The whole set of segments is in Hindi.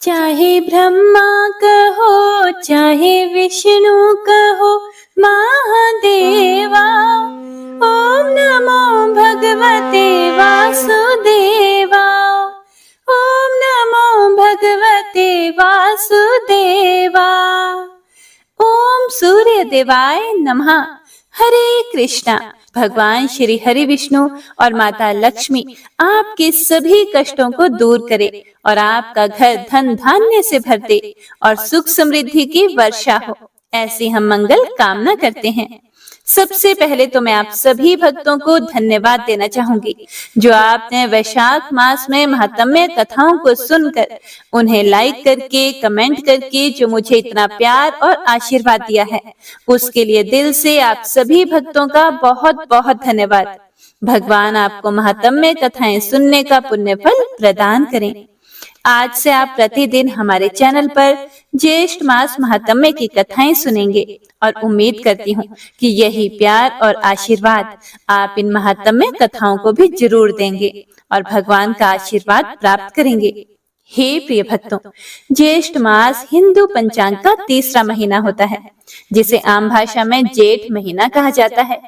चाहे ब्रह्मा कहो चाहे विष्णु कहो महादेवा। ओम नमो भगवते वासुदेवा। ओम नमो भगवते वासुदेवा। ओम सूर्य देवाय नमः। हरे कृष्णा। भगवान श्री हरि विष्णु और माता लक्ष्मी आपके सभी कष्टों को दूर करे और आपका घर धन धान्य से भर दे और सुख समृद्धि की वर्षा हो, ऐसी हम मंगल कामना करते हैं। सबसे पहले तो मैं आप सभी भक्तों को धन्यवाद देना चाहूंगी जो आपने वैशाख मास में महात्म्य कथाओं को सुनकर उन्हें लाइक करके कमेंट करके जो मुझे इतना प्यार और आशीर्वाद दिया है, उसके लिए दिल से आप सभी भक्तों का बहुत बहुत धन्यवाद। भगवान आपको महात्म्य कथाएं सुनने का पुण्य फल प्रदान करें। आज से आप प्रतिदिन हमारे चैनल पर ज्येष्ठ मास महात्म्य की कथाएं सुनेंगे और उम्मीद करती हूँ कि यही प्यार और आशीर्वाद आप इन महात्म्य कथाओं को भी जरूर देंगे और भगवान का आशीर्वाद प्राप्त करेंगे। हे प्रिय भक्तों, ज्येष्ठ मास हिंदू पंचांग का तीसरा महीना होता है, जिसे आम भाषा में जेठ महीना कहा जाता है।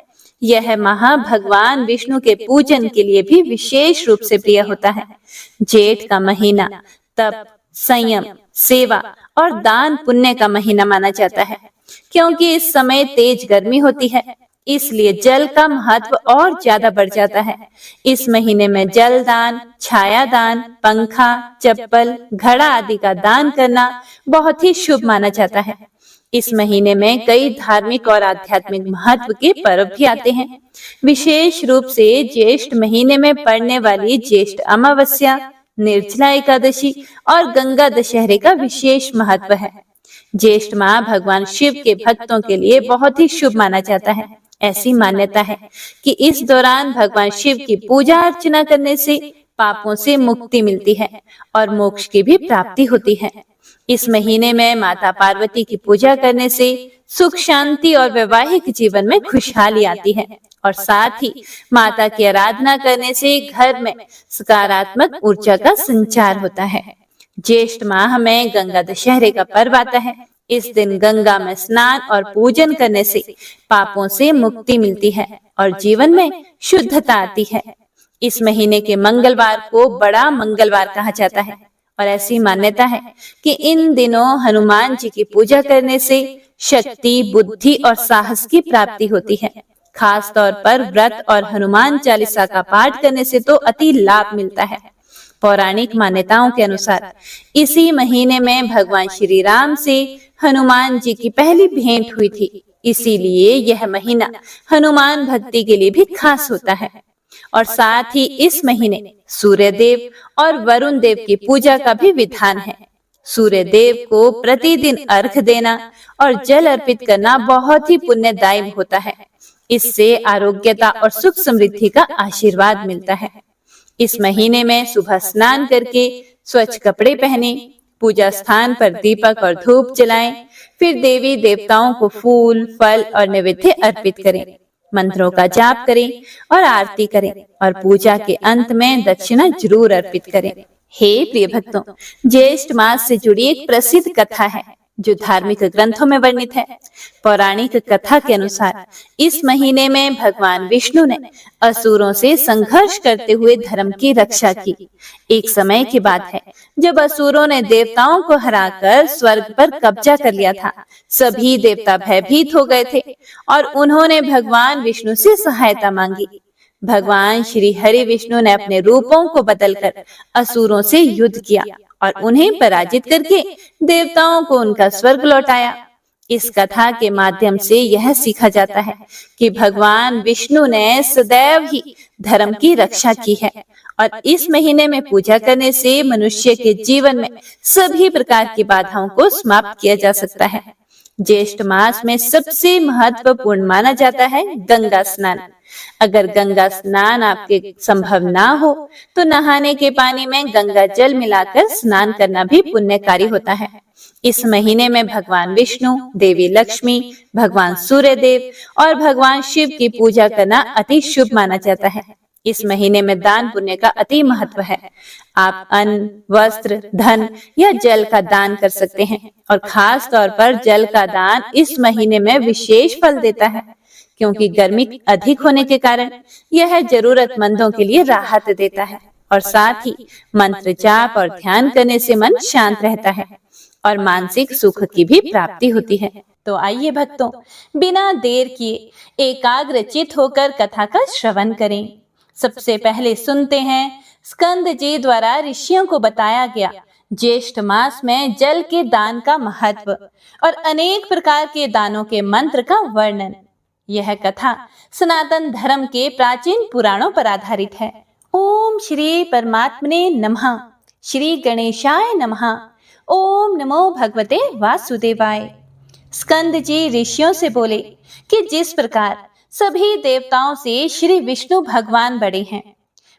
यह माह भगवान विष्णु के पूजन के लिए भी विशेष रूप से प्रिय होता है। जेठ का महीना तप, संयम, सेवा और दान पुण्य का महीना माना जाता है, क्योंकि इस समय तेज गर्मी होती है, इसलिए जल का महत्व और ज्यादा बढ़ जाता है। इस महीने में जल दान, छाया दान, पंखा, चप्पल, घड़ा आदि का दान करना बहुत ही शुभ माना जाता है। इस महीने में कई धार्मिक और आध्यात्मिक महत्व के पर्व भी आते हैं। विशेष रूप से ज्येष्ठ महीने में पड़ने वाली ज्येष्ठ अमावस्या, निर्जला एकादशी और गंगा दशहरे का विशेष महत्व है। ज्येष्ठ माह भगवान शिव के भक्तों के लिए बहुत ही शुभ माना जाता है। ऐसी मान्यता है कि इस दौरान भगवान शिव की पूजा अर्चना करने से पापों से मुक्ति मिलती है और मोक्ष की भी प्राप्ति होती है। इस महीने में माता पार्वती की पूजा करने से सुख शांति और वैवाहिक जीवन में खुशहाली आती है और साथ ही माता की आराधना करने से घर में सकारात्मक ऊर्जा का संचार होता है। ज्येष्ठ माह में गंगा दशहरे का पर्व आता है। इस दिन गंगा में स्नान और पूजन करने से पापों से मुक्ति मिलती है और जीवन में शुद्धता आती है। इस महीने के मंगलवार को बड़ा मंगलवार कहा जाता है और ऐसी मान्यता है कि इन दिनों हनुमान जी की पूजा करने से शक्ति, बुद्धि और साहस की प्राप्ति होती है। खास तौर पर व्रत और हनुमान चालीसा का पाठ करने से तो अति लाभ मिलता है। पौराणिक मान्यताओं के अनुसार इसी महीने में भगवान श्री राम से हनुमान जी की पहली भेंट हुई थी, इसीलिए यह महीना हनुमान भक्ति के लिए भी खास होता है। और साथ ही इस महीने सूर्य देव और वरुण देव की पूजा का भी विधान है। सूर्य देव को प्रतिदिन अर्घ देना और जल अर्पित करना बहुत ही पुण्यदायी होता है। इससे आरोग्यता और सुख समृद्धि का आशीर्वाद मिलता है। इस महीने में सुबह स्नान करके स्वच्छ कपड़े पहने, पूजा स्थान पर दीपक और धूप जलाएं, फिर देवी देवताओं को फूल, फल और नैवेद्य अर्पित करें, मंत्रों का जाप करें और आरती करें और पूजा के अंत में दक्षिणा जरूर अर्पित करें। हे प्रिय भक्तों, ज्येष्ठ मास से जुड़ी एक प्रसिद्ध कथा है जो धार्मिक ग्रंथों में वर्णित है। पौराणिक कथा के अनुसार इस महीने में भगवान विष्णु ने असुरों से संघर्ष करते हुए धर्म की रक्षा की। एक समय की बात है जब असुरों ने देवताओं को हराकर स्वर्ग पर कब्जा कर लिया था। सभी देवता भयभीत हो गए थे और उन्होंने भगवान विष्णु से सहायता मांगी। भगवान श्री हरि विष्णु ने अपने रूपों को बदलकर असुरों से युद्ध किया और उन्हें पराजित करके देवताओं को उनका स्वर्ग लौटाया। इस कथा के माध्यम से यह सीखा जाता है कि भगवान विष्णु ने सदैव ही धर्म की रक्षा की है और इस महीने में पूजा करने से मनुष्य के जीवन में सभी प्रकार की बाधाओं को समाप्त किया जा सकता है। ज्येष्ठ मास में सबसे महत्वपूर्ण माना जाता है गंगा स्नान। अगर गंगा स्नान आपके संभव ना हो तो नहाने के पानी में गंगा जल मिलाकर स्नान करना भी पुण्यकारी होता है। इस महीने में भगवान विष्णु, देवी लक्ष्मी, भगवान सूर्य देव और भगवान शिव की पूजा करना अति शुभ माना जाता है। इस महीने में दान पुण्य का अति महत्व है। आप अन्न, वस्त्र, धन या जल का दान कर सकते हैं और खास तौर पर जल का दान इस महीने में विशेष फल देता है, क्योंकि गर्मी अधिक होने के कारण यह जरूरतमंदों के लिए राहत देता है और साथ ही मंत्र जाप और ध्यान करने से मन शांत रहता है और मानसिक सुख की भी प्राप्ति होती है। तो आइए भक्तों, बिना देर किए एकाग्रचित होकर कथा का श्रवण करें। सबसे पहले सुनते हैं स्कंद जी द्वारा ऋषियों को बताया गया ज्येष्ठ मास में जल के दान का महत्व और अनेक प्रकार के दानों के मंत्र का वर्णन। यह कथा सनातन धर्म के प्राचीन पुराणों पर आधारित है। ओम श्री परमात्मने नमः। श्री गणेशाय नमः। ओम नमो भगवते वासुदेवाय। स्कंद जी ऋषियों से बोले कि जिस प्रकार सभी देवताओं से श्री विष्णु भगवान बड़े हैं,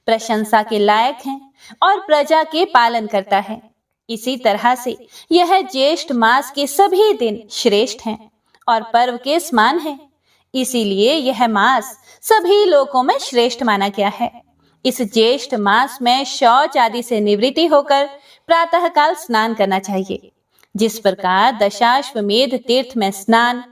प्रशंसा के लायक हैं और प्रजा के पालन करता है, इसी तरह से यह ज्येष्ठ मास के सभी दिन श्रेष्ठ हैं और पर्व के समान है। इसीलिए यह मास सभी लोकों में श्रेष्ठ माना गया है। इस ज्येष्ठ मास में शौच आदि से निवृत्ति होकर प्रातःकाल स्नान करना चाहिए। जिस प्रकार दशाश्वमेध तीर्थ में स्नान,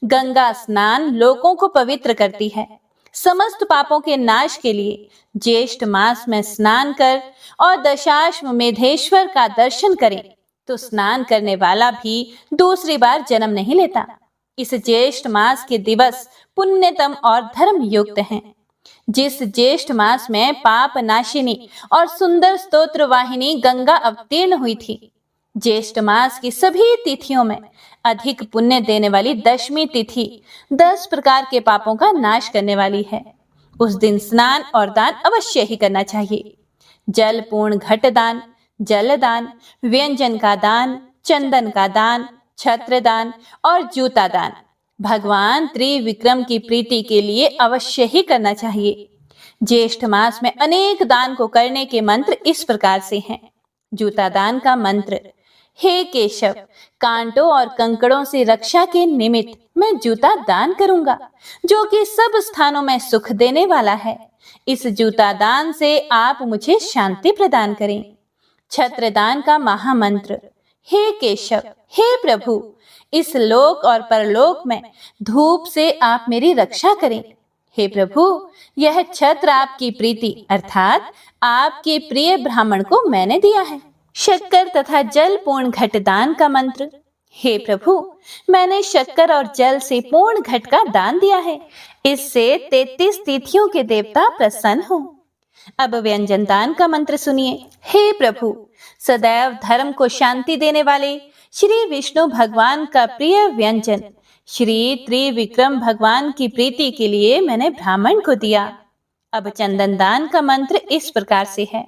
गंगा स्नान लोगों को पवित्र करती है, समस्त पापों के नाश के लिए ज्येष्ठ मास में स्नान कर और दशाश्वमेधेश्वर का दर्शन करें तो स्नान करने वाला भी दूसरी बार जन्म नहीं लेता। इस ज्येष्ठ मास के दिवस पुण्यतम और धर्म युक्त हैं। जिस ज्येष्ठ मास में पाप नाशिनी और सुंदर स्तोत्र वाहिनी गंगा अवतीर्ण हुई थी, ज्येष्ठ मास की सभी तिथियों में अधिक पुण्य देने वाली दशमी तिथि 10 प्रकार के पापों का नाश करने वाली है। उस दिन स्नान और दान अवश्य ही करना चाहिए। जल पूर्ण घट दान, जल दान, व्यंजन का दान, चंदन का दान, छत्र दान और जूता दान भगवान त्रिविक्रम की प्रीति के लिए अवश्य ही करना चाहिए। ज्येष्ठ मास में अनेक दान को करने के मंत्र इस प्रकार से हैं। जूता दान का मंत्र। हे केशव, कांटों और कंकड़ों से रक्षा के निमित्त मैं जूता दान करूंगा, जो कि सब स्थानों में सुख देने वाला है। इस जूता दान से आप मुझे शांति प्रदान करें। छत्र दान का महामंत्र। हे केशव, हे प्रभु, इस लोक और परलोक में धूप से आप मेरी रक्षा करें। हे प्रभु, यह छत्र आपकी प्रीति अर्थात आपके प्रिय ब्राह्मण को मैंने दिया है। शक्कर तथा जल पूर्ण घट दान का मंत्र। हे प्रभु, मैंने शक्कर और जल से पूर्ण घट का दान दिया है। इससे 33 तिथियों के देवता प्रसन्न हो। अब व्यंजन दान का मंत्र सुनिए। हे प्रभु, सदैव धर्म को शांति देने वाले श्री विष्णु भगवान का प्रिय व्यंजन श्री त्रिविक्रम भगवान की प्रीति के लिए मैंने ब्राह्मण को दिया। अब चंदन दान का मंत्र इस प्रकार से है।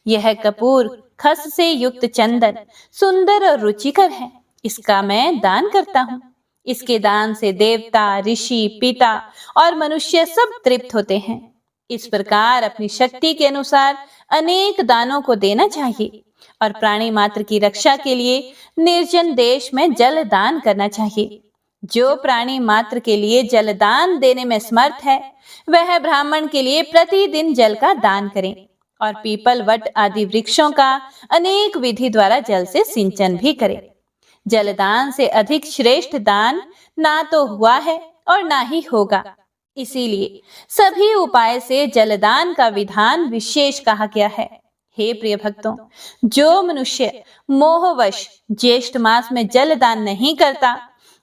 यह कपूर खस से युक्त चंदन सुंदर और रुचिकर है। इसका मैं दान करता हूँ। इसके दान से देवता, ऋषि, पिता और मनुष्य सब तृप्त होते हैं। इस प्रकार अपनी शक्ति के अनुसार अनेक दानों को देना चाहिए और प्राणी मात्र की रक्षा के लिए निर्जन देश में जल दान करना चाहिए। जो प्राणी मात्र के लिए जल दान देने में समर्थ है, वह ब्राह्मण के लिए प्रतिदिन जल का दान करें और पीपल, वट आदि वृक्षों का अनेक विधि द्वारा जल से सिंचन भी करें। जलदान से अधिक श्रेष्ठ दान ना तो हुआ है और ना ही होगा। इसीलिए सभी उपाय से जलदान का विधान विशेष कहा गया है। हे प्रिय भक्तों, जो मनुष्य मोहवश ज्येष्ठ मास में जलदान नहीं करता,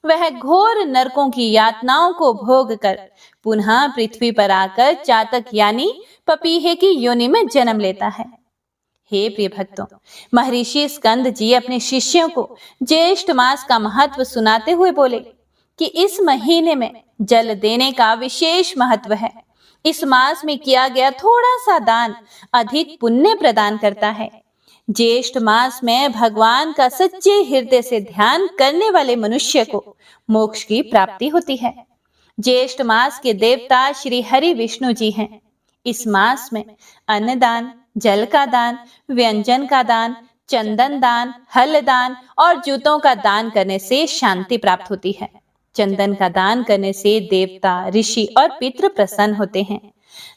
वह घोर नरकों की यातनाओं को भोग कर पुनः पृथ्वी पर आकर चातक यानी पपीहे की योनि में जन्म लेता है। हे प्रिय भक्तों, महर्षि स्कंद जी अपने शिष्यों को ज्येष्ठ मास का महत्व सुनाते हुए बोले कि इस महीने में जल देने का विशेष महत्व है। इस मास में किया गया थोड़ा सा दान अधिक पुण्य प्रदान करता है। ज्येष्ठ मास में भगवान का सच्चे हृदय से ध्यान करने वाले मनुष्य को मोक्ष की प्राप्ति होती है। ज्येष्ठ मास के देवता श्री हरि विष्णु जी हैं। इस मास में अन्नदान, जल का दान, व्यंजन का दान, चंदन दान, हल दान और जूतों का दान करने से शांति प्राप्त होती है। चंदन का दान करने से देवता, ऋषि और पितृ प्रसन्न होते हैं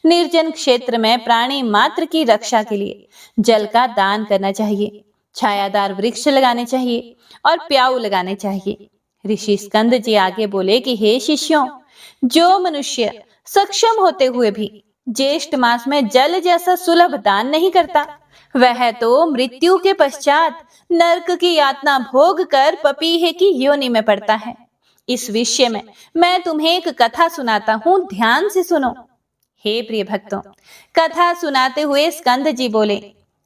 निर्जन क्षेत्र में प्राणी मात्र की रक्षा के लिए जल का दान करना चाहिए, छायादार वृक्ष लगाने चाहिए और प्याऊ लगाने चाहिए। ऋषि स्कंद जी आगे बोले कि हे शिष्यों, जो मनुष्य सक्षम होते हुए भी ज्येष्ठ मास में जल जैसा सुलभ दान नहीं करता, वह तो मृत्यु के पश्चात नरक की यातना भोग कर पपीहे की योनि में पड़ता है। इस विषय में मैं तुम्हें एक कथा सुनाता हूँ, ध्यान से सुनो। हे प्रिय भक्तों, कथा सुनाते हुए स्कंद जी बोले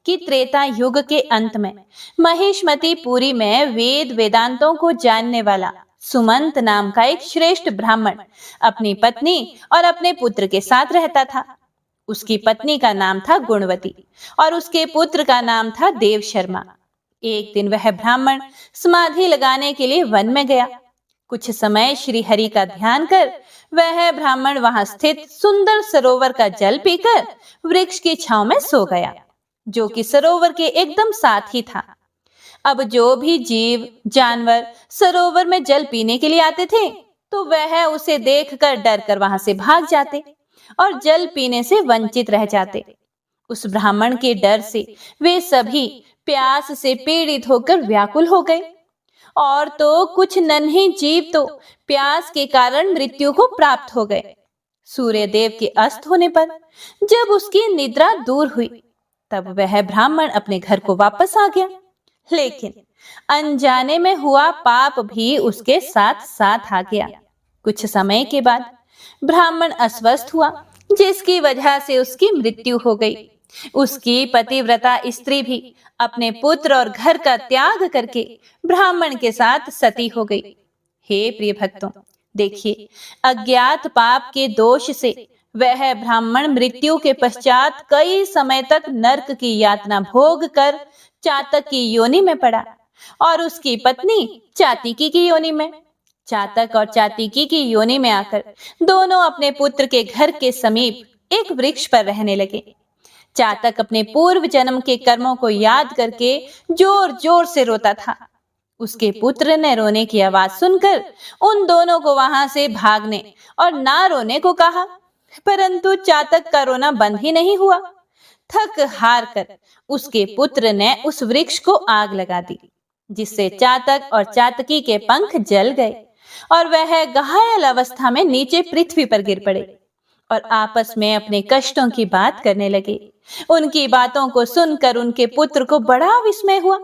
कि त्रेता युग के अंत में महिष्मती पुरी में वेद वेदांतों को जानने वाला सुमंत नाम का एक श्रेष्ठ ब्राह्मण अपनी पत्नी और अपने पुत्र के साथ रहता था। उसकी पत्नी का नाम था गुणवती और उसके पुत्र का नाम था देव शर्मा। एक दिन वह ब्राह्मण समाधि लगाने के लिए वन में गया। कुछ समय श्री हरि का ध्यान कर वह ब्राह्मण वहां स्थित सुंदर सरोवर का जल पीकर वृक्ष की छांव में सो गया, जो कि सरोवर के एकदम साथ ही था। अब जो भी जीव जानवर सरोवर में जल पीने के लिए आते थे, तो वह उसे देखकर डर कर वहां से भाग जाते और जल पीने से वंचित रह जाते। उस ब्राह्मण के डर से वे सभी प्यास से पीड़ित होकर व्याकुल हो गए, और तो कुछ नन्हे जीव तो प्यास के कारण मृत्यु को प्राप्त हो गए। सूर्य देव के अस्त होने पर जब उसकी निद्रा दूर हुई, तब वह ब्राह्मण अपने घर को वापस आ गया, लेकिन अनजाने में हुआ पाप भी उसके साथ साथ आ गया। कुछ समय के बाद ब्राह्मण अस्वस्थ हुआ, जिसकी वजह से उसकी मृत्यु हो गई। उसकी पतिव्रता स्त्री भी अपने पुत्र और घर का त्याग करके ब्राह्मण के साथ सती हो गई। हे प्रिय भक्तों, देखिए, अज्ञात पाप के दोष से वह ब्राह्मण मृत्यु के पश्चात कई समय तक नरक की यातना भोग कर चातक की योनि में पड़ा और उसकी पत्नी चातिकी की योनि में। चातक और चातिकी की योनि में आकर दोनों अपने पुत्र के घर के समीप एक वृक्ष पर रहने लगे। चातक अपने पूर्व जन्म के कर्मों को याद करके जोर जोर से रोता था। उसके पुत्र ने रोने की आवाज सुनकर उन दोनों को वहां से भागने और ना रोने को कहा, परंतु चातक का रोना बंद ही नहीं हुआ। थक हार कर उसके पुत्र ने उस वृक्ष को आग लगा दी, जिससे चातक और चातकी के पंख जल गए और वह घायल अवस्था में नीचे पृथ्वी पर गिर पड़े और आपस में अपने कष्टों की बात करने लगे। उनकी बातों को सुनकर उनके पुत्र को बड़ा विस्मय हुआ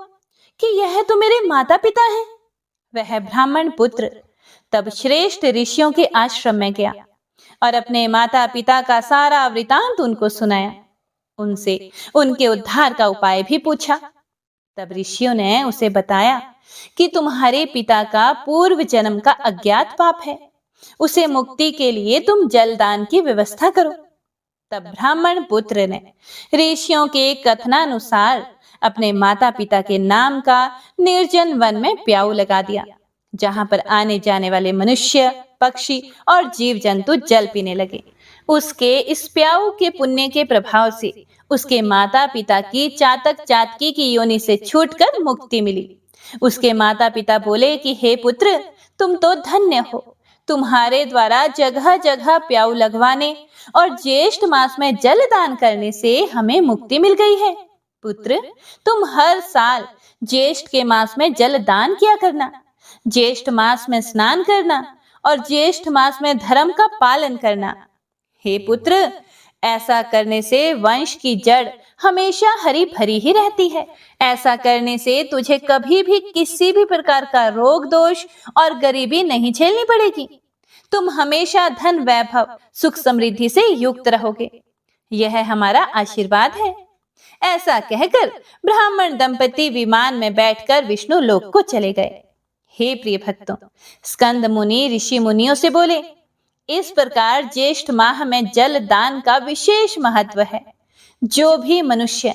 कि यह तो मेरे माता पिता हैं। वह ब्राह्मण पुत्र तब श्रेष्ठ ऋषियों के आश्रम में गया और अपने माता पिता का सारा वृतांत उनको सुनाया। उनसे उनके उद्धार का उपाय भी पूछा। तब ऋषियों ने उसे बताया कि तुम्हारे पिता का पूर्व जन्म का अज्ञात पाप है, उसे मुक्ति के लिए तुम जलदान की व्यवस्था करो। तब ब्राह्मण पुत्र ने ऋषियों के कथनानुसार अपने माता पिता के नाम का निर्जन वन में प्याऊ लगा दिया, जहां पर आने जाने वाले मनुष्य, पक्षी और जीव जंतु जल पीने लगे। उसके इस प्याऊ के पुण्य के प्रभाव से उसके माता पिता की चातक चातकी की योनि से छूटकर मुक्ति मिली। उसके माता पिता बोले कि हे पुत्र, तुम तो धन्य हो, तुम्हारे द्वारा जगह जगह प्याऊ लगवाने और ज्येष्ठ मास में जल दान करने से हमें मुक्ति मिल गई है। पुत्र, तुम हर साल ज्येष्ठ के मास में जल दान किया करना, ज्येष्ठ मास में स्नान करना और ज्येष्ठ मास में धर्म का पालन करना। हे पुत्र, ऐसा करने से वंश की जड़ हमेशा हरी भरी ही रहती है। ऐसा करने से तुझे कभी भी किसी भी प्रकार का रोग दोष और गरीबी नहीं झेलनी पड़ेगी। तुम हमेशा धन वैभव सुख समृद्धि से युक्त रहोगे, यह हमारा आशीर्वाद है। ऐसा कहकर ब्राह्मण दंपति विमान में बैठकर विष्णु लोक को चले गए। हे प्रिय भक्तों, स्कंद मुनि ऋषि मुनियों से बोले, इस प्रकार ज्येष्ठ माह में जल दान का विशेष महत्व है। जो भी मनुष्य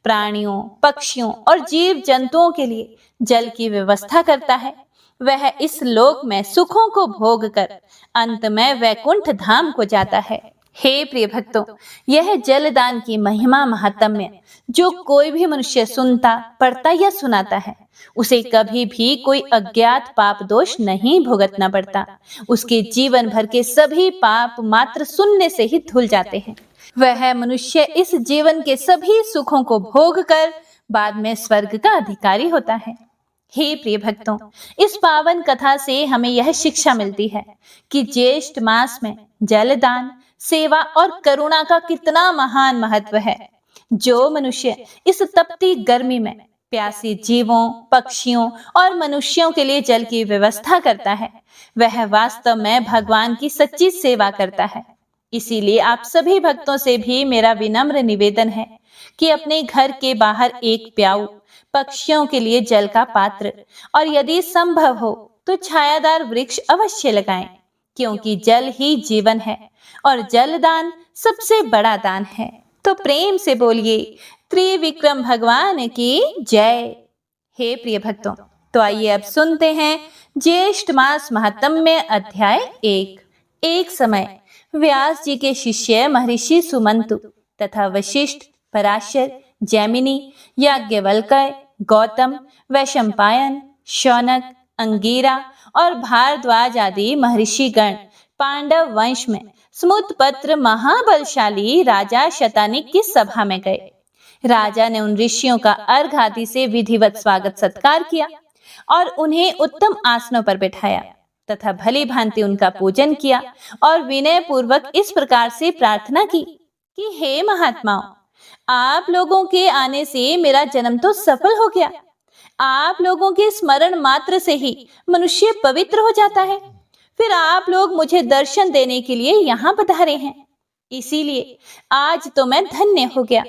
प्राणियों, पक्षियों और जीव जंतुओं के लिए जल की व्यवस्था करता है, वह इस लोक में सुखों को भोग कर अंत में वैकुंठ धाम को जाता है। हे प्रिय भक्तों, यह जलदान की महिमा महात्म्य जो कोई भी मनुष्य सुनता, पढ़ता या सुनाता है, उसे कभी भी कोई अज्ञात पाप दोष नहीं भुगतना पड़ता। उसके जीवन भर के सभी पाप मात्र सुनने से ही धुल जाते हैं। वह मनुष्य इस जीवन के सभी सुखों को भोग कर बाद में स्वर्ग का अधिकारी होता है। हे प्रिय भक्तों, इस पावन कथा से हमें यह शिक्षा मिलती है कि ज्येष्ठ मास में जलदान, सेवा और करुणा का कितना महान महत्व है। जो मनुष्य इस तपती गर्मी में प्यासी जीवों, पक्षियों और मनुष्यों के लिए जल की व्यवस्था करता है, वह वास्तव में भगवान की सच्ची सेवा करता है। इसीलिए आप सभी भक्तों से भी मेरा विनम्र निवेदन है कि अपने घर के बाहर एक प्याऊ, पक्षियों के लिए जल का पात्र और यदि संभव हो तो छायादार वृक्ष अवश्य लगाएं, क्योंकि जल ही जीवन है और जलदान सबसे बड़ा दान है। तो प्रेम से बोलिए त्रिविक्रम भगवान की जय। हे प्रिय भक्तों, तो आइए अब सुनते हैं ज्येष्ठ मास महात्म्य अध्याय 1। एक समय व्यास जी के शिष्य महर्षि सुमंतु तथा वशिष्ठ, पराशर, जैमिनी, याज्ञवल्क्य, गौतम, वैशंपायन, शौनक, अंगीरा और भारद्वाज आदि महर्षि गण पांडव वंश में स्मुतपत्र महाबलशाली राजा शतानिक की सभा में गए। राजा ने उन ऋषियों का अर्घ आदि से विधिवत स्वागत सत्कार किया और उन्हें उत्तम आसनों पर बिठाया तथा भली भांति उनका पूजन किया और विनय पूर्वक इस प्रकार से प्रार्थना की कि हे महात्माओं, आप लोगों के आने से मेरा जन्म तो सफल हो गया। आप लोगों के स्मरण मात्र से ही मनुष्य पवित्र हो जाता है। फिर आप लोग मुझे दर्शन देने के लिए यहाँ पधारे हैं, इसीलिए आज तो मैं धन्य हो गया।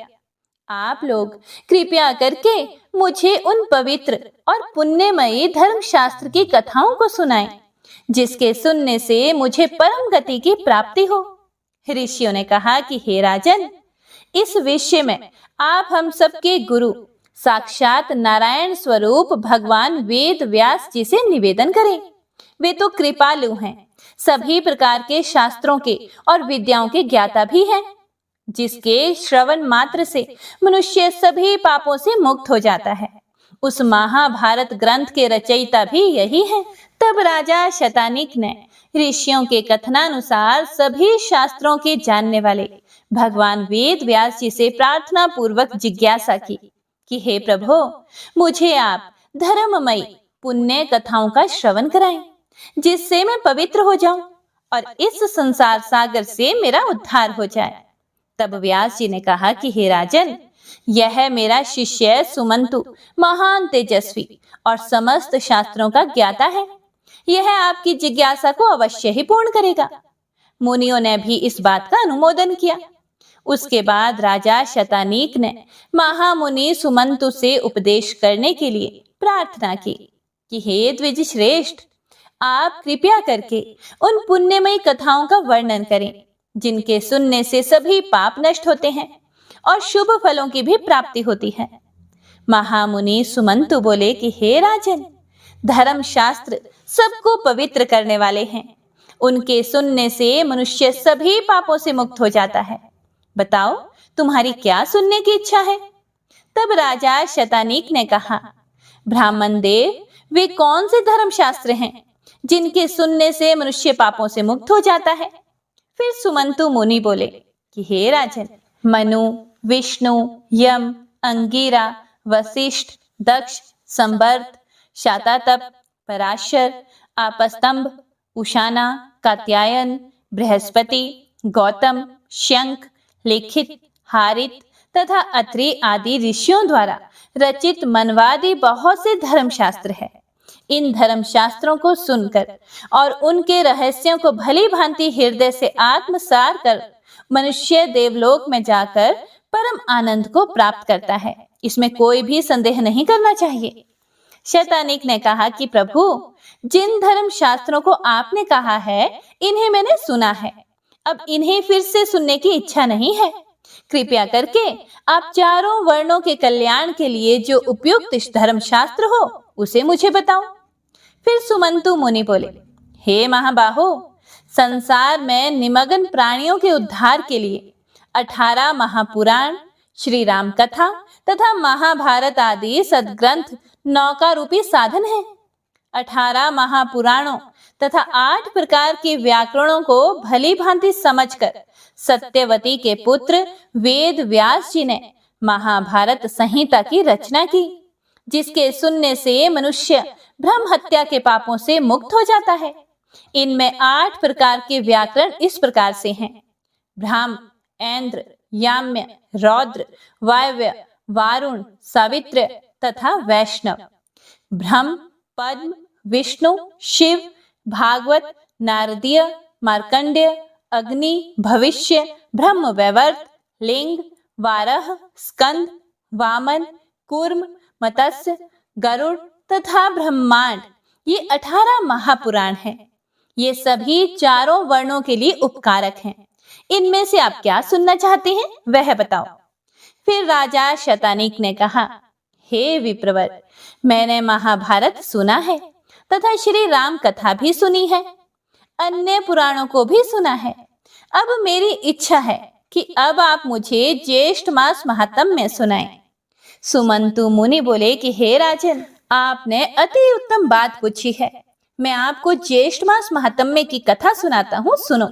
आप लोग कृपया करके मुझे उन पवित्र और पुण्यमयी धर्मशास्त्र की कथाओं को सुनाएं, जिसके सुनने से मुझे परम गति की प्राप्ति हो। ऋषियों ने कहा कि हे राजन, इस विषय में आप हम सबके गुरु साक्षात नारायण स्वरूप भगवान वेद व्यास जी से निवेदन करें। वे तो कृपालु हैं, सभी प्रकार के शास्त्रों के और विद्याओं के ज्ञाता भी हैं, जिसके श्रवण मात्र से मनुष्य सभी पापों से मुक्त हो जाता है। उस महाभारत ग्रंथ के रचयिता भी यही हैं। तब राजा शतानिक ने ऋषियों के कथनानुसार सभी शास्त्रों के जानने वाले भगवान वेद व्यास जी से प्रार्थना पूर्वक जिज्ञासा की कि हे प्रभु, मुझे आप धर्ममयी पुण्य कथाओं का श्रवण कराएं, जिससे मैं पवित्र हो जाऊं और इस संसार सागर से मेरा उद्धार हो जाए। तब व्यास जी ने कहा कि हे राजन, यह मेरा शिष्य सुमंतु महान तेजस्वी और समस्त शास्त्रों का ज्ञाता है। यह आपकी जिज्ञासा को अवश्य ही पूर्ण करेगा। मुनियों ने भी इस बात का अनुमोदन किया। उसके बाद राजा शतानीक ने महामुनि सुमंतु से उपदेश करने के लिए प्रार्थना की कि हे द्विज श्रेष्ठ, आप कृपया करके उन पुण्यमयी कथाओं का वर्णन करें, जिनके सुनने से सभी पाप नष्ट होते हैं और शुभ फलों की भी प्राप्ति होती है। महामुनि सुमंतु बोले कि हे राजन, धर्म शास्त्र सबको पवित्र करने वाले हैं। उनके सुनने से मनुष्य सभी पापों से मुक्त हो जाता है। बताओ, तुम्हारी क्या सुनने की इच्छा है? तब राजा शतानीक ने कहा, ब्राह्मण देव, वे कौन से धर्म शास्त्र हैं जिनके सुनने से मनुष्य पापों से मुक्त हो जाता है? फिर सुमंतु मुनि बोले कि हे राजन, मनु, विष्णु, यम, अंगीरा, वशिष्ठ, दक्ष, संवर्त, शातातप, पराशर, आपस्तंभ, उशाना, कात्यायन, बृहस्पति, गौतम, शंख, लिखित, हारित तथा अत्रि आदि ऋषियों द्वारा रचित मनवादी बहुत से धर्म शास्त्र है। इन धर्म शास्त्रों को सुनकर और उनके रहस्यों को भली भांति हृदय से आत्मसार कर मनुष्य देवलोक में जाकर परम आनंद को प्राप्त करता है। इसमें कोई भी संदेह नहीं करना चाहिए। शतानिक ने कहा कि प्रभु, जिन धर्म शास्त्रों को आपने कहा है, इन्हें मैंने सुना है। अब इन्हें फिर से सुनने की इच्छा नहीं है। कृपया करके आप चारों वर्णों के कल्याण के लिए जो उपयुक्त धर्म शास्त्र हो, उसे मुझे बताओ। फिर सुमंतु मुनि बोले, हे महाबाहो, संसार में निमग्न प्राणियों के उद्धार के लिए 18 महापुराण, श्री राम कथा तथा महाभारत आदि सद्ग्रंथ नौका रूपी साधन है। 18 महापुराणों तथा 8 प्रकार के व्याकरणों को भली भांति समझकर सत्यवती के पुत्र वेद व्यास जी ने महाभारत संहिता की रचना की, जिसके सुनने से मनुष्य ब्रह्म हत्या के पापों से मुक्त हो जाता है। इनमें 8 प्रकार के व्याकरण इस प्रकार से हैं: ब्राह्म, ऐन्द्र, याम्य, रौद्र, वायव्य, वारुण, सावित्र तथा वैष्णव। ब्रह्म, पद्म, विष्णु, शिव, भागवत, नारदीय, मार्कंडेय, अग्नि, भविष्य, ब्रह्म वैवर्त, लिंग, वारह, स्कंद, वामन, कूर्म, मत्स्य, गरुड़ तथा ब्रह्मांड, ये 18 महापुराण हैं। ये सभी चारों वर्णों के लिए उपकारक हैं। इनमें से आप क्या सुनना चाहते हैं वह बताओ। फिर राजा शतानीक ने कहा, हे विप्रवर, मैंने महाभारत सुना है तथा श्री राम कथा भी सुनी है, अन्य पुराणों को भी सुना है। अब मेरी इच्छा है कि अब आप मुझे ज्येष्ठ मास महात्म्य सुनाएं। सुमंतु मुनि बोले कि हे राजन, आपने अति उत्तम बात पूछी है। मैं आपको ज्येष्ठ मास महात्म्य की कथा सुनाता हूँ, सुनो,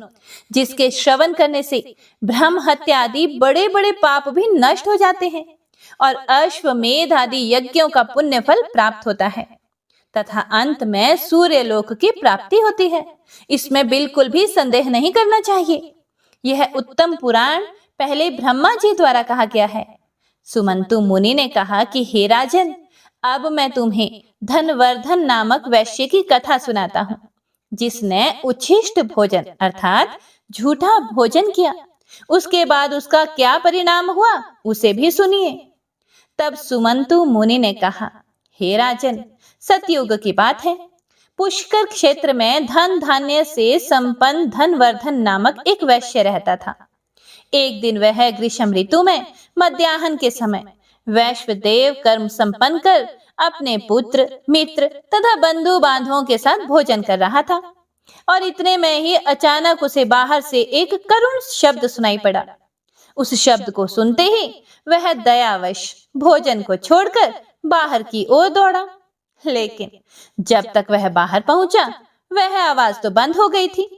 जिसके श्रवण करने से ब्रह्म हत्या आदि बड़े बड़े पाप भी नष्ट हो जाते हैं और अश्वमेध आदि यज्ञों का पुण्य फल प्राप्त होता है तथा अंत में सूर्य लोक की प्राप्ति होती है। इसमें बिल्कुल भी संदेह नहीं करना चाहिए। यह उत्तम पुराण पहले ब्रह्मा जी द्वारा कहा गया है। सुमंतु मुनि ने कहा कि हे राजन, अब मैं तुम्हें धनवर्धन नामक वैश्य की कथा सुनाता हूँ, जिसने उच्छिष्ट भोजन अर्थात झूठा भोजन किया। उसके बाद उसका क्या परिणाम हुआ उसे भी सुनिए। तब सुमंतु मुनि ने कहा, हे राजन, सतयुग की बात है। पुष्कर क्षेत्र में धन धान्य से संपन्न धनवर्धन नामक एक वैश्य रहता था। एक दिन वह ग्रीष्म ऋतु में मध्याह्न के समय वैश्वदेव कर्म संपन्न कर अपने पुत्र, मित्र तथा बंधु बांधवों के साथ भोजन कर रहा था और इतने में ही अचानक उसे बाहर से एक करुण शब्द सुनाई पड़ा। उस शब्द को सुनते ही वह दयावश भोजन को छोड़कर बाहर की ओर दौड़ा, लेकिन जब तक वह बाहर पहुंचा वह आवाज तो बंद हो गई थी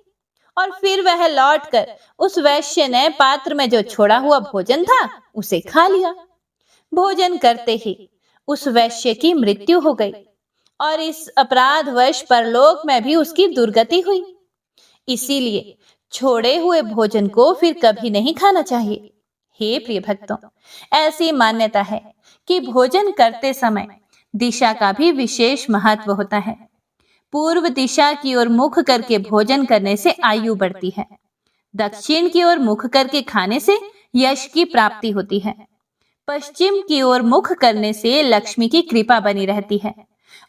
और फिर वह लौटकर उस वैश्य ने पात्र में जो छोड़ा हुआ भोजन था उसे खा लिया। भोजन करते ही उस वैश्य की मृत्यु हो गई और इस अपराधवश परलोक में भी उसकी दुर्गति हुई। इसीलिए छोड़े हुए भोजन को फिर कभी नहीं खाना चाहिए। हे प्रिय भक्तों, ऐसी मान्यता है कि भोजन करते समय दिशा का भी विशेष महत्व होता है। पूर्व दिशा की ओर मुख करके भोजन करने से आयु बढ़ती है। दक्षिण की ओर मुख करके खाने से यश की प्राप्ति होती है। पश्चिम की ओर मुख करने से लक्ष्मी की कृपा बनी रहती है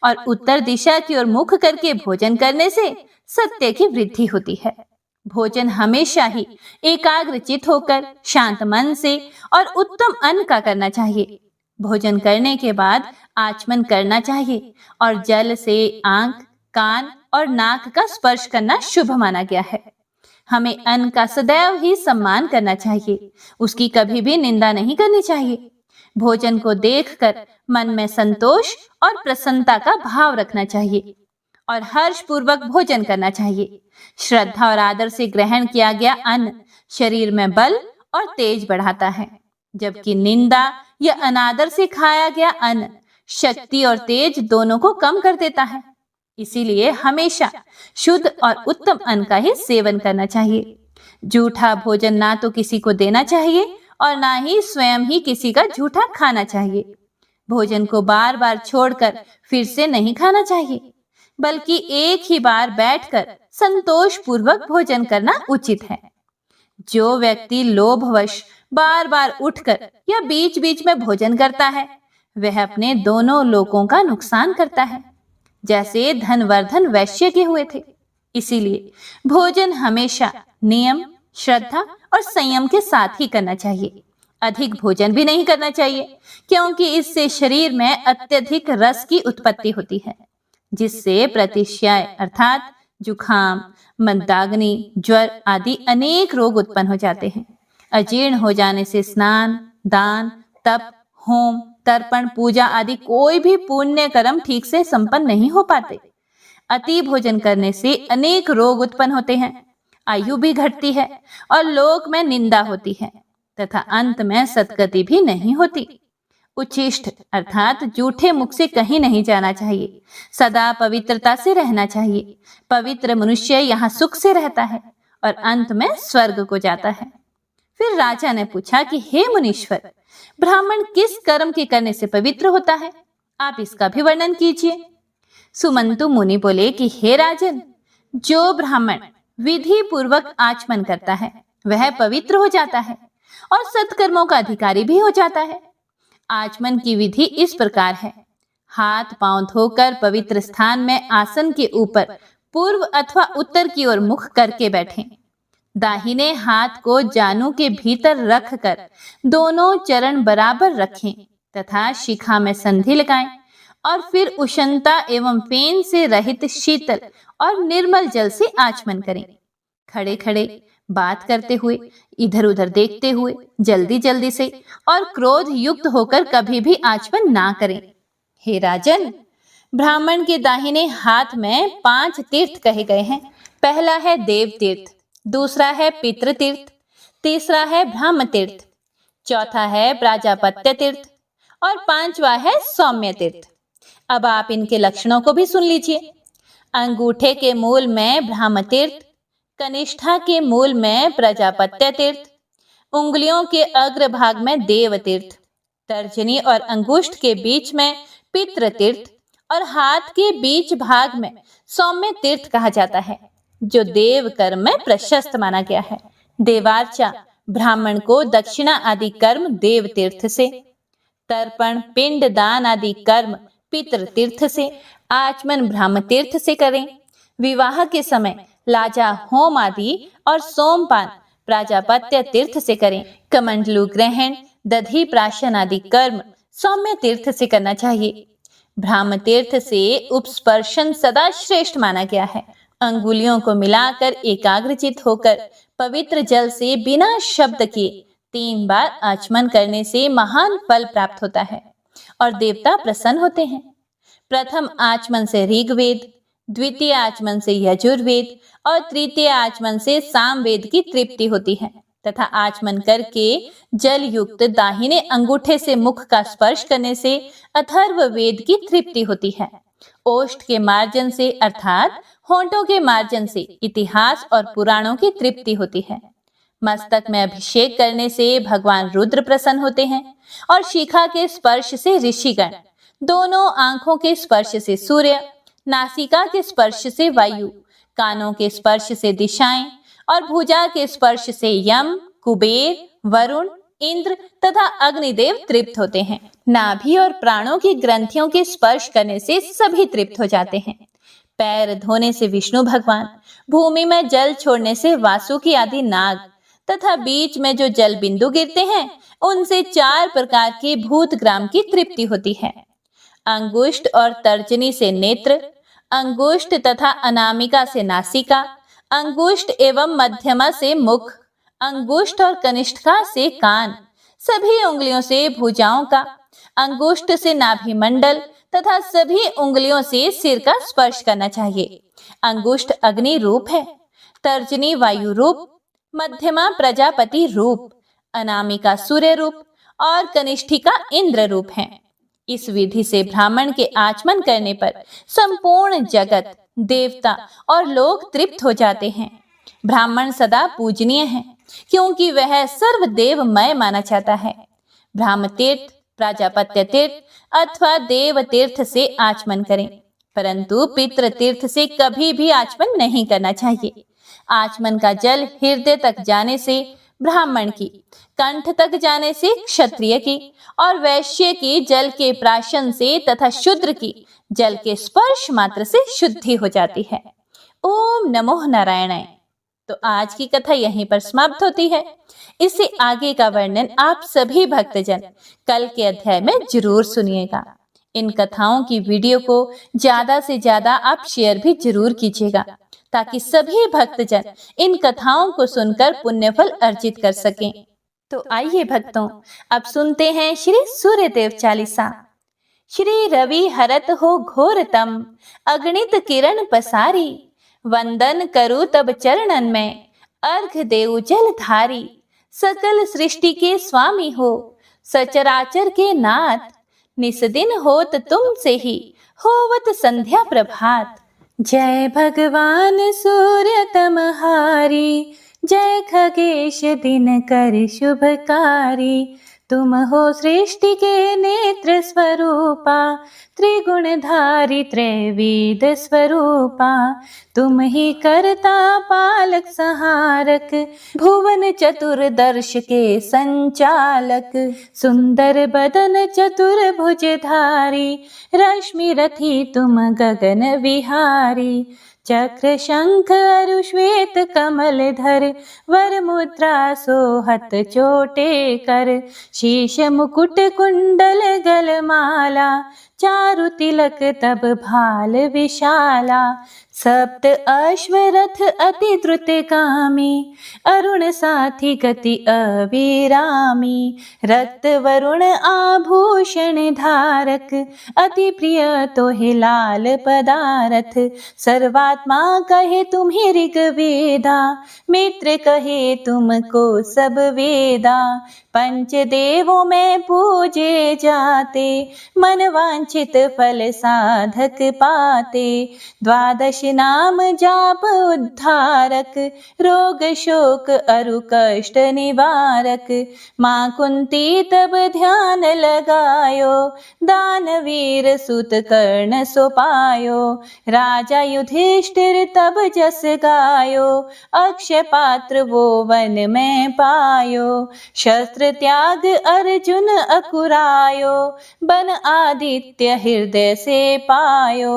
और उत्तर दिशा की ओर मुख करके भोजन करने से सत्य की वृद्धि होती है। भोजन हमेशा ही एकाग्रचित होकर शांत मन से और उत्तम अन्न का करना चाहिए। भोजन करने के बाद आचमन करना चाहिए और जल से आंख, कान और नाक का स्पर्श करना शुभ माना गया है। हमें अन्न का सदैव ही सम्मान करना चाहिए, उसकी कभी भी निंदा नहीं करनी चाहिए। भोजन को देखकर मन में संतोष और प्रसन्नता का भाव रखना चाहिए और हर्ष पूर्वक भोजन करना चाहिए। श्रद्धा और आदर से ग्रहण किया गया अन्न शरीर में बल और तेज बढ़ाता है, जबकि निंदा या अनादर से खाया गया अन्न शक्ति और तेज दोनों को कम कर देता है। इसीलिए हमेशा शुद्ध और उत्तम अन्न का ही सेवन करना चाहिए। झूठा भोजन ना तो किसी को देना चाहिए और ना ही स्वयं ही किसी का झूठा खाना चाहिए। भोजन को बार बार छोड़कर फिर से नहीं खाना चाहिए, बल्कि एक ही बार बैठकर संतोष पूर्वक भोजन करना उचित है। जो व्यक्ति लोभवश बार बार उठकर या बीच बीच में भोजन करता है वह अपने दोनों लोकों का नुकसान करता है, जैसे धनवर्धन वैश्य के हुए थे। इसीलिए भोजन हमेशा नियम, श्रद्धा और संयम के साथ ही करना चाहिए। अधिक भोजन भी नहीं करना चाहिए, क्योंकि इससे शरीर में अत्यधिक रस की उत्पत्ति होती है, जिससे प्रतिशय अर्थात जुखाम, मंदाग्नि, ज्वर आदि अनेक रोग उत्पन्न हो जाते हैं। अजीर्ण हो जाने से स्नान, दान, तप, होम, तर्पण, पूजा आदि कोई भी पुण्य कर्म ठीक से संपन्न नहीं हो पाते। अति भोजन करने से अनेक रोग उत्पन्न होते हैं, आयु भी घटती है और लोक में निंदा होती है तथा अंत में सद्गति भी नहीं होती। उच्छिष्ट अर्थात जूठे मुख से कहीं नहीं जाना चाहिए, सदा पवित्रता से रहना चाहिए। पवित्र मनुष्य यहाँ सुख से रहता है और अंत में स्वर्ग को जाता है। फिर राजा ने पूछा कि हे मुनीश्वर, ब्राह्मण किस कर्म के करने से पवित्र होता है? आप इसका भी वर्णन कीजिए। सुमंतु मुनि बोले कि हे राजन, जो ब्राह्मण विधि पूर्वक आचमन करता है वह पवित्र हो जाता है और सत्कर्मों का अधिकारी भी हो जाता है। आचमन की विधि इस प्रकार है। हाथ पांव धोकर पवित्र स्थान में आसन के ऊपर पूर्व अथवा उत्तर की ओर मुख करके बैठें। दाहिने हाथ को जानु के भीतर रखकर दोनों चरण बराबर रखें तथा शिखा में संधि लगाएं और फिर उष्णता एवं फेन से रहित शीतल और निर्मल जल से आचमन करें। खड़े खड़े, बात करते हुए, इधर उधर देखते हुए, जल्दी जल्दी से और क्रोध युक्त होकर कभी भी आचमन ना करें। हे राजन, ब्राह्मण के दाहिने हाथ में 5 तीर्थ कहे गए हैं। पहला है देव तीर्थ, दूसरा है पितृ तीर्थ, तीसरा है ब्रह्म तीर्थ, चौथा है प्राजापत्य तीर्थ और 5वां है सौम्य तीर्थ। अब आप इनके लक्षणों को भी सुन लीजिए। अंगूठे के मूल में ब्रह्म तीर्थ, कनिष्ठा के मूल में प्रजापत्य तीर्थ, उंगलियों के अग्र भाग में देव तीर्थ, तर्जनी और अंगुष्ठ के बीच में पितृ तीर्थ और हाथ के बीच भाग में सौम्य तीर्थ कहा जाता है, जो देव कर्म में प्रशस्त माना गया है। देवार्चा ब्राह्मण को दक्षिणा आदि कर्म देव तीर्थ से, तर्पण, पिंड दान आदि कर्म पितृ तीर्थ से, आचमन ब्रह्म तीर्थ से करें। विवाह के समय लाजा होम आदि और सोमपान प्राजापत्य तीर्थ से करें। कमंडलू ग्रहण, दधी प्राशन आदि कर्म सौम्य तीर्थ से करना चाहिए। ब्रह्म तीर्थ से उपस्पर्शन सदा श्रेष्ठ माना गया है। अंगुलियों को मिलाकर एकाग्रचित होकर पवित्र जल से बिना शब्द किए 3 बार आचमन करने से महान फल प्राप्त होता है और देवता प्रसन्न होते हैं। प्रथम आचमन से ऋग्वेद, द्वितीय आचमन से यजुर्वेद और तृतीय आचमन से सामवेद की तृप्ति होती है तथा आचमन करके जल युक्त दाहिने अंगूठे से मुख का स्पर्श करने से अथर्ववेद की तृप्ति होती है। ओष्ठ के मार्जन से अर्थात होंठों के मार्जन से इतिहास और पुराणों की तृप्ति होती है। मस्तक में अभिषेक करने से भगवान रुद्र प्रसन्न होते हैं और शिखा के स्पर्श से ऋषिगण, दोनों आंखों के स्पर्श से सूर्य, नासिका के स्पर्श से वायु, कानों के स्पर्श से दिशाएं और भुजा के स्पर्श से यम, कुबेर, वरुण, इंद्र तथा अग्निदेव तृप्त होते हैं। नाभि और प्राणों की ग्रंथियों के स्पर्श करने से सभी तृप्त हो जाते हैं। पैर धोने से विष्णु भगवान, भूमि में जल छोड़ने से वासुकी आदि नाग तथा बीच में जो जल बिंदु गिरते हैं उनसे 4 प्रकार के भूतग्राम की तृप्ति होती है। अंगुष्ठ और तर्जनी से नेत्र, अंगुष्ठ तथा अनामिका से नासिका, अंगुष्ठ एवं मध्यमा से मुख, अंगुष्ठ और कनिष्ठा से कान, सभी उंगलियों से भुजाओं का, अंगुष्ठ से नाभि मंडल तथा सभी उंगलियों से सिर का स्पर्श करना चाहिए। अंगुष्ठ अग्नि रूप है, तर्जनी वायु रूप, मध्यमा प्रजापति रूप, अनामिका सूर्य रूप और कनिष्ठिका इंद्र रूप है। इस विधि से ब्राह्मण के आचमन करने पर संपूर्ण जगत, देवता और लोग तृप्त हो जाते हैं। ब्राह्मण सदा पूजनीय है क्योंकि वह सर्वदेवमय माना जाता है। ब्रह्म तीर्थ, प्राजापत्य तीर्थ अथवा देव तीर्थ से आचमन करें, परंतु पितृ तीर्थ से कभी भी आचमन नहीं करना चाहिए। आचमन का जल हृदय तक जाने से ब्राह्मण की, कंठ तक जाने से क्षत्रिय की और वैश्य की जल के प्राशन से तथा शूद्र की जल के स्पर्श मात्र से शुद्धि हो जाती है। ओम नमो नारायणाय। तो आज की कथा यहीं पर समाप्त होती है। इससे आगे का वर्णन आप सभी भक्तजन कल के अध्याय में जरूर सुनिएगा। इन कथाओं की वीडियो को ज्यादा से ज्यादा आप शेयर भी जरूर कीजिएगा ताकि सभी भक्तजन इन कथाओं को सुनकर पुण्य फल अर्जित कर सकें। तो आइए भक्तों, अब सुनते हैं श्री सूर्यदेव चालीसा। श्री रवि हरत हो घोरतम, अगणित किरण पसारी, वंदन करु तब चरणन में, अर्घ देउ जलधारी। सकल सृष्टि के स्वामी हो, सचराचर के नाथ, निस्दिन होत तुमसे ही, होवत संध्या प्रभात। जय भगवान सूर्य तमहारी, जय खगेश दिनकर शुभकारी। तुम हो सृष्टि के नेत्र स्वरूपा, त्रिगुणधारी त्रैवेद स्वरूपा। तुम ही करता पालक संहारक, भुवन चतुर्दर्श के संचालक। सुंदर बदन चतुर्भुजधारी, रश्मि रथी तुम गगन विहारी। चक्र शंख अरु श्वेत कमल धर, वर मुद्रा सोहत चोटे कर। शीश मुकुट कुंडल गलमाला, चारु तिलक तब भाल विशाला। सप्त अश्वरथ अति द्रुतगामी, अरुण साथी गति अविरामी। रक्त वरुण आभूषण धारक, अति प्रिय तोहे लाल पदारथ। सर्वात्मा कहे तुम्हें ऋग्वेदा, मित्र कहे तुमको सब वेदा। पंच देवों में पूजे जाते, मन वांछित फल साधक पाते। द्वादश नाम जाप उद्धारक, रोग शोक अरु कष्ट निवारक। माँ कुंती तब ध्यान लगायो, दानवीर सुत कर्ण सो पायो। राजा युधिष्ठिर तब जस गायो, अक्षय पात्र वो वन में पायो। शस्त्र त्याग अर्जुन अकुरायो, बन आदित्य हृदय से पायो।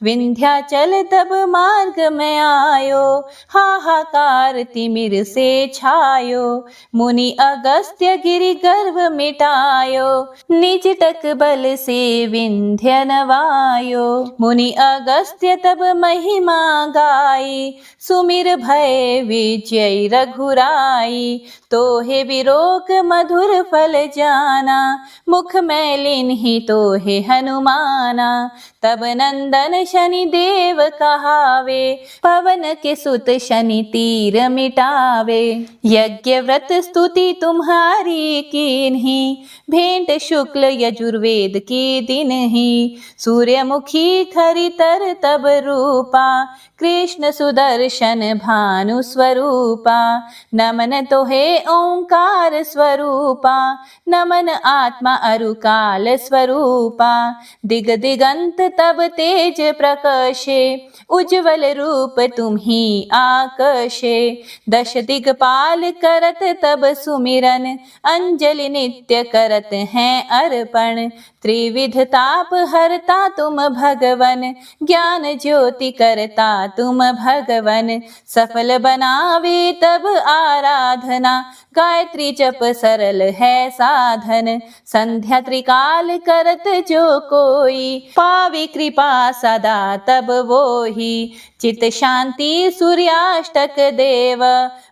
विंध्याचल तब मार्ग में आयो, हाहाकार तिमिर से छायो। मुनि अगस्त्य गिरि गर्व मिटायो, निज तक बल से विंध्य नवायो। मुनि अगस्त्य तब महिमा गाई, सुमिर भय विजय रघुराई। तोहे विरोक मधुर फल जाना, मुख मैलिन ही तोहे हनुमाना। तब नंदन शनि देव कहावे, पवन के सुत शनि तीर मिटावे। यज्ञ व्रत स्तुति तुम्हारी कीन्ही, भेंट शुक्ल यजुर्वेद की दिन ही। सूर्यमुखी खरितर तब रूपा, कृष्ण सुदर्शन भानु स्वरूपा। नमन तोहे ओंकार स्वरूपा, नमन आत्मा अरु काल स्वरूपा। दिग दिगंत तब तेज प्रकाशे, उज्ज्वल रूप तुम्ही आकाशे। दश दिगपाल करत तब सुमिरन, अंजलि नित्य करत हैं अर्पण। त्रिविध ताप हरता तुम भगवन, ज्ञान ज्योति करता तुम भगवन। सफल बनावे तब आराधना, गायत्री जप सरल है साधन। संध्या त्रिकाल करत जो कोई, पावे कृपा सदा तब वो ही। चित शांति सूर्याष्टक देव,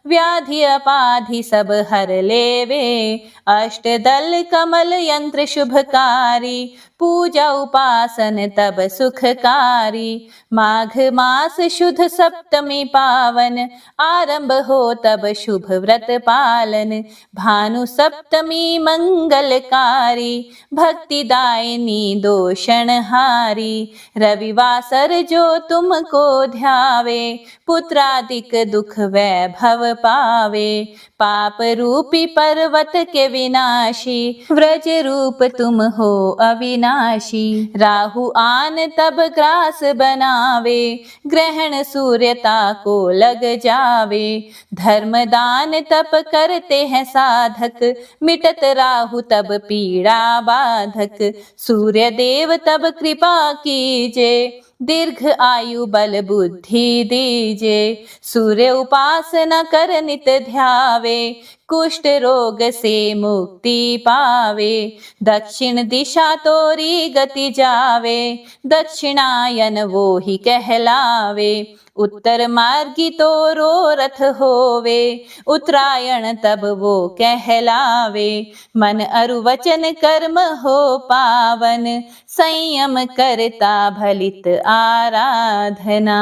व्याधि अपाधि सब हर लेवे। अष्टदल कमल यंत्र शुभकारी, पूजा उपासन तब सुखकारी। माघ मास शुद्ध सप्तमी पावन, आरंभ हो तब शुभ व्रत पालन। भानु सप्तमी मंगलकारी, भक्ति दायिनी दोषण हारी। रविवासर जो तुमको ध्यावे, पुत्रादिक दुख वैभव पावे। पाप रूपी पर्वत के विनाशी, व्रज रूप तुम हो अविनाशी। राहु आन तब ग्रास बनावे, ग्रहण सूर्यता को लग जावे। धर्म दान तप करते हैं साधक, मिटत राहु तब पीड़ा बाधक। सूर्य देव तब कृपा कीजे, दीर्घ आयु बल बुद्धि दीजे। सूर्य उपासना कर नित ध्यावे, कुष्ठ रोग से मुक्ति पावे, दक्षिण दिशा तोरी गति जावे, दक्षिणायन वो ही कहलावे, उत्तर मार्गी तोरो रथ होवे, उत्तरायण तब वो कहलावे, मन अरु वचन कर्म हो पावन, संयम करता भलित आराधना।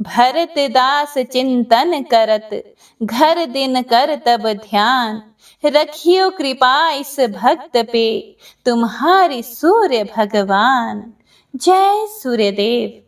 भरत दास चिंतन करत, घर दिन कर तब ध्यान, रखियो कृपा इस भक्त पे, तुम्हारी सूर्य भगवान। जय सूर्यदेव।